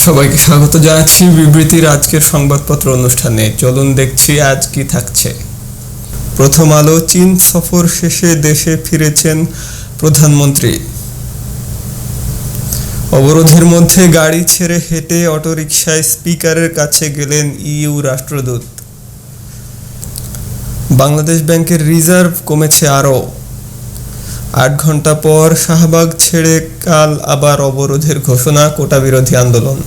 সবাইকে স্বাগত জানাচ্ছি বিবৃতির আজকের সংবাদপত্র অনুষ্ঠানে। চলুন দেখছি আজ কি থাকছে। প্রথম আলো, চীন সফর শেষে দেশে ফিরেছেন প্রধানমন্ত্রী। অবরোধের মধ্যে গাড়ি ছেড়ে হেঁটে অটোরিকশায় স্পিকারের কাছে গেলেন ইইউ রাষ্ট্রদূত। বাংলাদেশ ব্যাংকের রিজার্ভ কমেছে আরও। ৮ ঘন্টা পর শাহবাগ ছেড়ে কাল আবার অবরোধের ঘোষণা, কোটা বিরোধী আন্দোলন।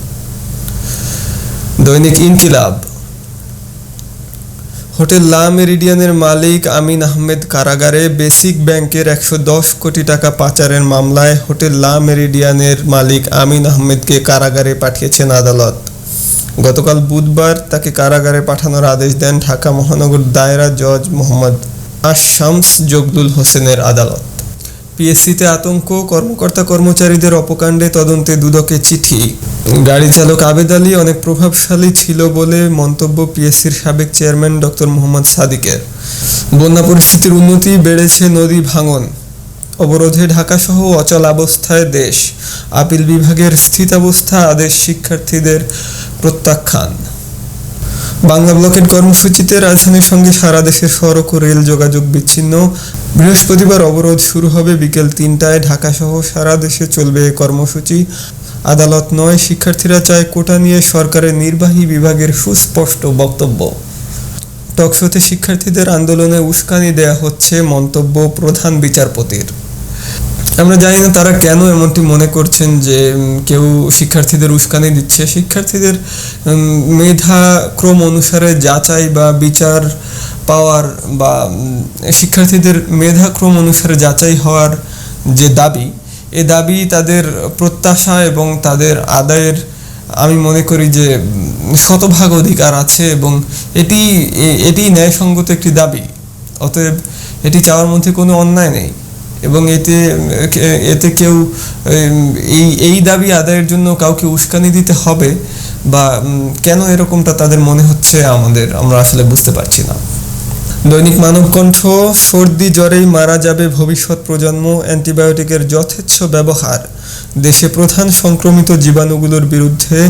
দৈনিক ইনকিলাব, হোটেল লা মেরিডিয়ানের মালিক আমিন আহমেদ কারাগারে। বেসিক ব্যাংকের ১১০ কোটি টাকা পাচারের মামলায় হোটেল লা মেরিডিয়ানের মালিক আমিন আহমেদকে কারাগারে পাঠিয়েছেন আদালত। গতকাল বুধবার তাকে কারাগারে পাঠানোর আদেশ দেন ঢাকা মহানগর দায়রা জজ মোহাম্মদ আশ-শামস জগলুল হোসেনের আদালত। পিএসসিতে আতঙ্ক, কর্মকর্তা কর্মচারীদের অপকাণ্ডে তদন্তে দুদকে চিঠি। গাড়ি চালক আবেদ আলী অনেক প্রভাবশালী ছিল বলে মন্তব্য পিএসসির সাবেক চেয়ারম্যান ডক্টর মোহাম্মদ সাদিকের। বন্যা পরিস্থিতির উন্নতি, বেড়েছে নদী ভাঙন। অবরোধে ঢাকাসহ অচল অবস্থায় দেশ। আপিল বিভাগের স্থিতাবস্থা আদেশ শিক্ষার্থীদের প্রত্যাখ্যান। বাংলা ব্লকেট কর্মসূচিতে রাজধানীর সঙ্গে সারা দেশের সড়ক ও রেল যোগাযোগ বিচ্ছিন্ন। বৃহস্পতিবার অবরোধ শুরু হবে বিকেল ৩টায়। ঢাকাসহ সারা দেশে চলবে এ কর্মসূচি। আদালত নয়, শিক্ষার্থীরা চায় কোটা নিয়ে সরকারের নির্বাহী বিভাগের সুস্পষ্ট বক্তব্য। টকশোতে শিক্ষার্থীদের আন্দোলনে উস্কানি দেয়া হচ্ছে, মন্তব্য প্রধান বিচারপতির। আমরা জানি না তারা কেন এমনটি মনে করছেন যে কেউ শিক্ষার্থীদের উস্কানি দিচ্ছে। শিক্ষার্থীদের মেধাক্রম অনুসারে যাচাই বা বিচার পাওয়ার বা শিক্ষার্থীদের মেধাক্রম অনুসারে যাচাই হওয়ার যে দাবি, এ দাবি তাদের প্রত্যাশা এবং তাদের আদায়ের আমি মনে করি যে শতভাগ অধিকার আছে এবং এটি ন্যায়সঙ্গত একটি দাবি। অতএব এটি চাওয়ার মধ্যে কোনো অন্যায় নেই এবং এতে কেউ এই দাবি আদায়ের জন্য কাউকে উস্কানি দিতে হবে বা কেন এরকমটা তাদের মনে হচ্ছে আমরা আসলে বুঝতে পারছি না। দৈনিক মানবকণ্ঠ, সর্দি জ্বরেই মারা যাবে ভবিষ্যৎ প্রজন্ম, অ্যান্টিবায়োটিকের যথেচ্ছ ব্যবহার। দেশে প্রধান সংক্রমিত জীবাণুগুলোর বিরুদ্ধে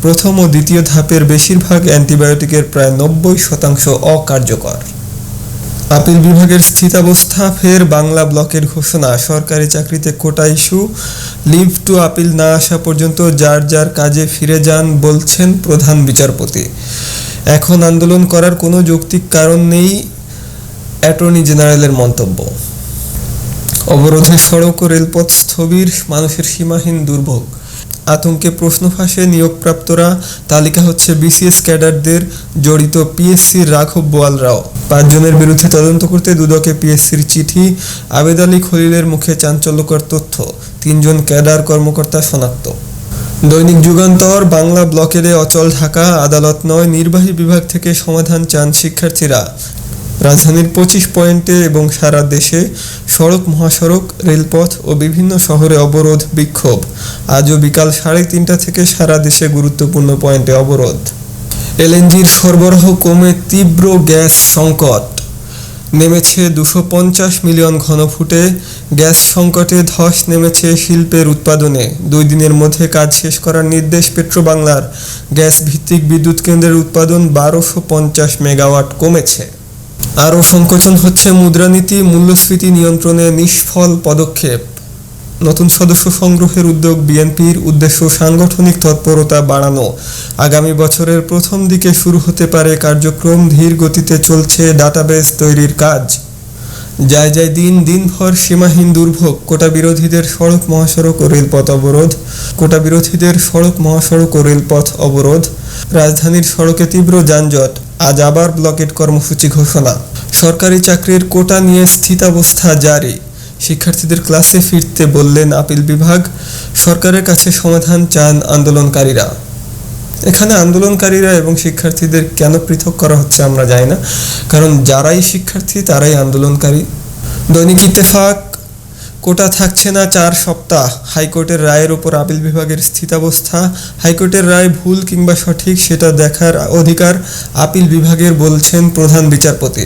প্রথম ও দ্বিতীয় ধাপের বেশিরভাগ অ্যান্টিবায়োটিকের প্রায় ৯০% অকার্যকর। আপিল বিভাগের স্থিতাবস্থা, ফের বাংলা ব্লকের ঘোষণা। সরকারি চাকরিতে কোটা ইস্যু, লিভ টু আপিল না আসা পর্যন্ত যার যার কাজে ফিরে যান বলছেন প্রধান বিচারপতি। এখন আন্দোলন করার কোনো যৌক্তিক কারণ নেই, অ্যাটর্নি জেনারেলের মন্তব্য। অবরোধে সড়ক ও রেলপথ স্থবির, মানুষের সীমাহীন দুর্ভোগ। আতঙ্কে প্রশ্ন ফাঁসে নিয়োগপ্রাপ্তরা, তালিকা হচ্ছে বিসিএস ক্যাডারদের, জড়িত পিএসসির রাঘব বোয়ালরাও। ৫ জনের বিরুদ্ধে তদন্ত করতে দুদকে পিএসসির চিঠি। আবেদ আলী খলিলের মুখে চাঞ্চল্যকর তথ্য, ৩ জন ক্যাডার কর্মকর্তা শনাক্ত। দৈনিক যুগান্তর, বাংলা ব্লকেরে অচল ঢাকা, আদালত নয়, নির্বাহী বিভাগ থেকে সমাধান চান শিক্ষার্থীরা। রাজধানীর ২৫ পয়েন্টে এবং সারা দেশে সড়ক, মহাসড়ক, রেলপথ ও বিভিন্ন শহরে অবরোধ, বিক্ষোভ। আজও বিকাল ৩:৩০ থেকে সারা দেশে গুরুত্বপূর্ণ পয়েন্টে অবরোধ। এলএনজির সরবরাহ কমে তীব্র গ্যাস সংকট, নেমেছে ২৫০ মিলিয়ন ঘনফুটে। গ্যাস সংকটে ধস নেমেছে শিল্পের উৎপাদনে। ২ দিনের মধ্যে কাজ শেষ করার নির্দেশ পেট্রোবাংলার। গ্যাস ভিত্তিক বিদ্যুৎ কেন্দ্রের উৎপাদন ১২৫০ মেগাওয়াট কমেছে। আরও সংকোচন হচ্ছে মুদ্রানীতি, মূল্যস্ফীতি নিয়ন্ত্রণে নিষ্ফল পদক্ষেপ। নতুন সদস্য সংগ্রহের উদ্যোগ বিএনপির, উদ্দেশ্য সাংগঠনিক তৎপরতা বাড়ানো। আগামী বছরের প্রথম দিকে শুরু হতে পারে কার্যক্রম, ধীর গতিতে চলছে ডাটাবেস তৈরির কাজ। যায় দিনভর সীমাহীন দুর্ভোগ। কোটা বিরোধীদের সড়ক, মহাসড়ক ও রেলপথ অবরোধ। কোটা বিরোধীদের সড়ক, মহাসড়ক ও রেলপথ অবরোধ। রাজধানীর সড়কে তীব্র যানজট। আজ আবার ব্লকেট কর্মসূচি ঘোষণা। সরকারি চাকরির কোটা নিয়ে স্থিতাবস্থা জারি। শিক্ষার্থীদের ক্লাসে ফিরতে বললেন আপিল বিভাগ। সরকারের কাছে সমাধান চান আন্দোলনকারীরা। এখানে আন্দোলনকারীরা এবং শিক্ষার্থীদের কেন পৃথক করা হচ্ছে আমরা জানি না, কারণ যারাই শিক্ষার্থী তারাই আন্দোলনকারী। দৈনিক ইত্তেফাক, কোটা থাকছে না ৪ সপ্তাহ, হাইকোর্টের রায়ের ওপর আপিল বিভাগের স্থিতাবস্থা। হাইকোর্টের রায় ভুল কিংবা সঠিক সেটা দেখার অধিকার আপিল বিভাগের বলছেন প্রধান বিচারপতি।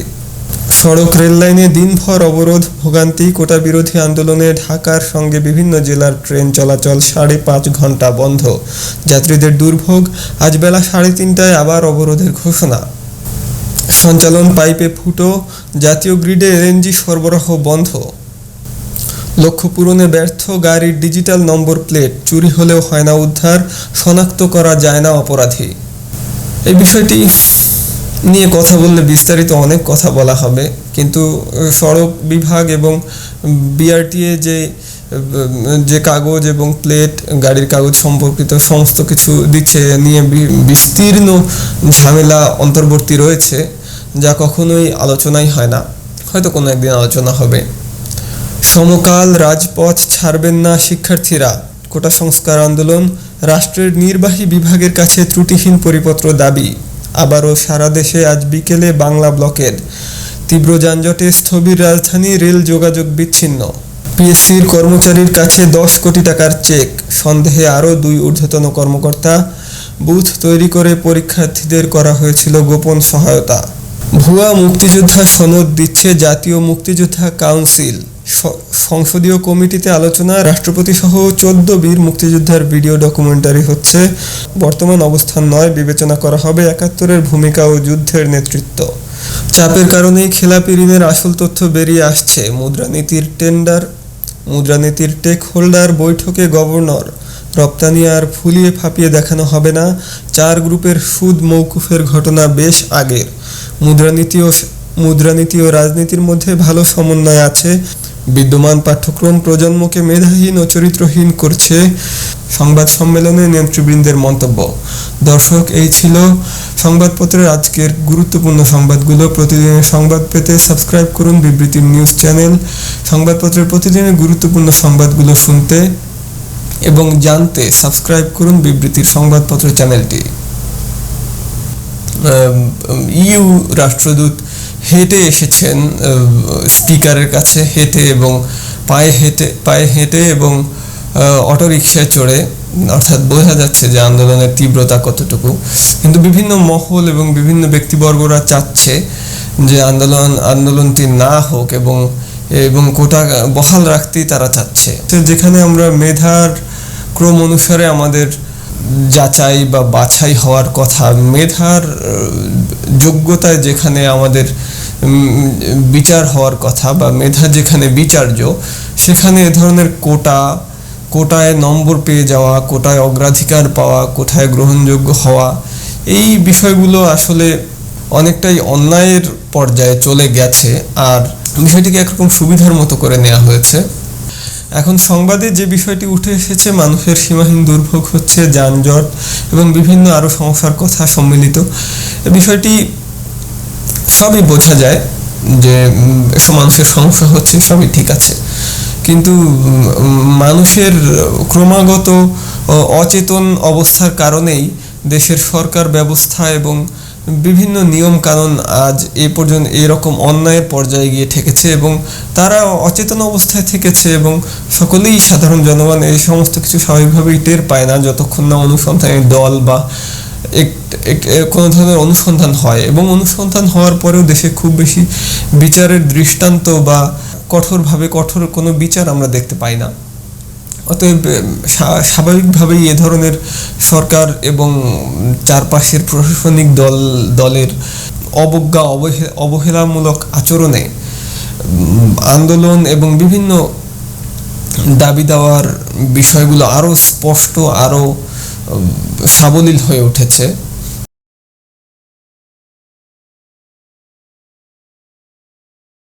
সড়ক রেল লাইনে দিনভর অবরোধ, ভোগান্তি, কোটা বিরোধী আন্দোলনে ঢাকার সঙ্গে বিভিন্ন জেলার ট্রেন চলাচল 5.5 ঘন্টা বন্ধ। যাত্রীদের দুর্ভোগ, আজ বেলা 3:30টায় আবার অবরোধের ঘোষণা। সঞ্চালন পাইপে ফুটো, জাতীয় গ্রিডে এলএনজি সরবরাহ বন্ধ। লক্ষ্য পূরণে ব্যর্থ গাড়ির ডিজিটাল নম্বর প্লেট, চুরি হলেও হয় না উদ্ধার, শনাক্ত করা যায় না অপরাধী। এই বিষয়টি নিয়ে কথা বললে বিস্তারিত অনেক কথা বলা হবে, কিন্তু সড়ক বিভাগ এবং বিআরটিএ যে কাগজ এবং প্লেট, গাড়ির কাগজ সম্পর্কিত সমস্ত কিছু দিচ্ছে নিয়ে বিস্তীর্ণ ঝামেলা অন্তর্বর্তী রয়েছে, যা কখনোই আলোচনাই হয় না। হয়তো কোনো একদিন আলোচনা হবে। সমকাল, রাজপথ ছাড়বেন না শিক্ষার্থীরা, কোটা সংস্কার আন্দোলন, রাষ্ট্রের নির্বাহী বিভাগের কাছে ত্রুটিহীন পরিপত্র দাবি। আবারও সারা দেশে আজ বিকেলে বাংলা ব্লকেড, তীব্র যানজটে স্থবির রাজধানী, রেল যোগাযোগ বিচ্ছিন্ন। পিএসসির কর্মচারীর কাছে 10 কোটি টাকার চেক, সন্দেহে আরও 2 ঊর্ধ্বতন কর্মকর্তা। বুথ তৈরি করে পরীক্ষার্থীদের করা হয়েছিল গোপন সহায়তা। ভুয়া মুক্তিযোদ্ধা সনদ দিচ্ছে জাতীয় মুক্তিযোদ্ধা কাউন্সিল। সংসদীয় কমিটিতে আলোচনা, রাষ্ট্রপতি সহ 14 বীর মুক্তিযোদ্ধার ভিডিও ডকুমেন্টারি হচ্ছে। বর্তমান অবস্থান নয়, বিবেচনা করা হবে 71-এর ভূমিকা ও যুদ্ধের নেতৃত্ব। চাপের কারণেই খেলাপি ঋণের আসল তথ্য বেরিয়ে আসছে। মুদ্রানীতির টেক হোল্ডার বৈঠকে গভর্নর, রপ্তানি আর ফুলিয়ে ফাঁপিয়ে দেখানো হবে না। 4 গ্রুপের সুদ মওকুফের ঘটনা বেশ আগের। মুদ্রানীতি ও রাজনীতির মধ্যে ভালো সমন্বয় আছে। বিদ্যমান পাঠ্যক্রম প্রজন্মকে মেধাহীন ও চরিত্রহীন করছে। সংবাদ সম্মেলনে নেতৃবৃন্দের মন্তব্য। দর্শক, এই ছিল সংবাদপত্রের আজকের গুরুত্বপূর্ণ সংবাদগুলো। প্রতিদিনের সংবাদ পেতে সাবস্ক্রাইব করুন বিবৃতির নিউজ চ্যানেল। সংবাদপত্রের প্রতিদিনের গুরুত্বপূর্ণ সংবাদগুলো শুনতে এবং জানতে সাবস্ক্রাইব করুন বিবৃতির সংবাদপত্র চ্যানেলটি। ইউ রাষ্ট্রদূত হেঁটে এসেছেন স্পিকারের কাছে, হেঁটে এবং পায়ে হেঁটে এবং অটোরিকশায় চড়ে, অর্থাৎ বোঝা যাচ্ছে যে আন্দোলনের তীব্রতা কতটুকু। কিন্তু বিভিন্ন মহল এবং বিভিন্ন ব্যক্তিবর্গরা চাচ্ছে যে আন্দোলনটি না হোক এবং কোটা বহাল রাখতেই তারা চাচ্ছে। যেখানে আমরা মেধার ক্রম অনুসারে আমাদের যাচাই বা বাছাই হওয়ার কথা, মেধার যোগ্যতায় যেখানে আমাদের বিচার হওয়ার কথা বা মেধা যেখানে বিচার্য, সেখানে এ ধরনের কোটায় নম্বর পেয়ে যাওয়া, কোটায় অগ্রাধিকার পাওয়া, কোটায় গ্রহণযোগ্য হওয়া, এই বিষয়গুলো আসলে অনেকটাই অন্যায়ের পর্যায়ে চলে গেছে। আর বিষয়টিকে একরকম সুবিধার মতো করে নেওয়া হয়েছে। এখন সংবাদে যে বিষয়টি উঠে এসেছে, মানুষের সীমাহীন দুর্ভোগ হচ্ছে, যানজট এবং বিভিন্ন আরও সমস্যার কথা সম্মিলিত। বিষয়টি সবই বোঝা যায় যে এসব মানুষের সমস্যা হচ্ছে, সবই ঠিক আছে, কিন্তু মানুষের ক্রমাগত অচেতন অবস্থার কারণেই দেশের সরকার ব্যবস্থা এবং বিভিন্ন নিয়ম কানুন আজ এ পর্যন্ত এরকম অন্যায়ের পর্যায়ে গিয়ে ঠেকেছে এবং তারা অচেতন অবস্থায় থেকেছে এবং সকলেই সাধারণ জনগণ এই সমস্ত কিছু স্বাভাবিকভাবেই টের পায় না যতক্ষণ না অনুসন্ধানের দল বা কোনো ধরনের অনুসন্ধান হয়। এবং অনুসন্ধান হওয়ার পরেও দেশে খুব বেশি বিচারের দৃষ্টান্ত বা কঠোর কোনো বিচার আমরা দেখতে পাই না। অতএব স্বাভাবিকভাবেই এ ধরনের সরকার এবং চারপাশের প্রশাসনিক দলের অবহেলামূলক আচরণে আন্দোলন এবং বিভিন্ন দাবি দেওয়ার বিষয়গুলো আরও স্পষ্ট, আরও সাবলীল হয়ে উঠেছে।